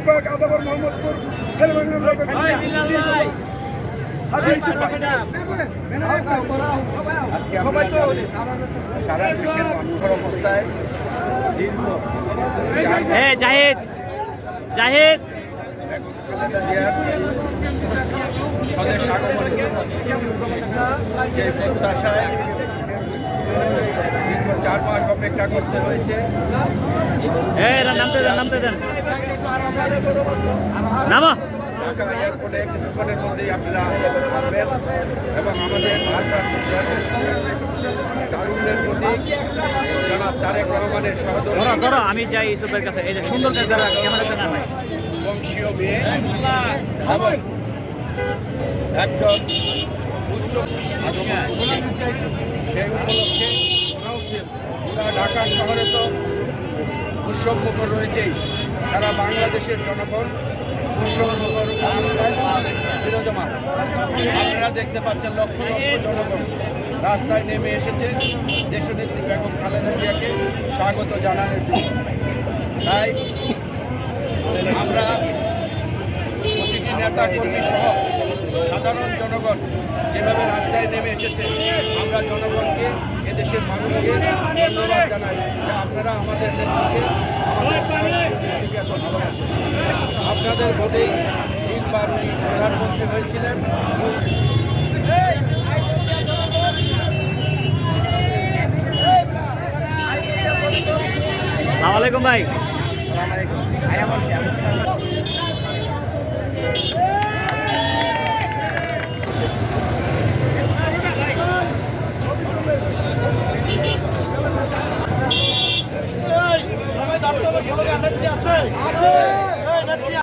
আদাবর মোহাম্মদপুর আজকে আমরা সারা দেশের মানুষের অবস্থায় দীর্ঘ জাহিদ জাহিদ খালেদা জিয়ার স্বদেশ আগমনের যে প্রত্যাশায় দীর্ঘ 4 মাস অপেক্ষা করতে হয়েছে। নামতে দেন নামা ঢাকা এয়ারপোর্টে কিছুক্ষণের মধ্যেই আপনারা আসবেন এবং আমাদের ভারপ্রাপ্ত তারুণ্যের প্রতীক জনাব তারেক রহমানের ধরো আমি যাই ইসুফের কাছে। এই যে সুন্দর ক্যামেরাটা না নাই বংশীয় মেয়ে এবং একজন উচ্চ আগমন সেই উপলক্ষে ঢাকা শহরে তো উৎসব মুখর রয়েছেই, সারা বাংলাদেশের জনগণ উৎসব মুখর অবস্থায় বিরাজমান। আপনারা দেখতে পাচ্ছেন লক্ষ লক্ষ জনগণ রাস্তায় নেমে এসেছে দেশনেত্রী বেগম খালেদা জিয়াকে স্বাগত জানানোর জন্য। তাই আমরা প্রতিটি নেতা কর্মী সহ সাধারণ জনগণ যেভাবে রাস্তায় নেমে এসেছে, আমরা জনগণকে এদেশের মানুষকে ধন্যবাদ জানাই যে আপনারা আমাদের নেত্রীকে এত ভালোবাসেন। আপনাদের ভোটেই 3 বার উনি প্রধানমন্ত্রী হয়েছিলেন। আসসালামু আলাইকুম ভাই। সবাই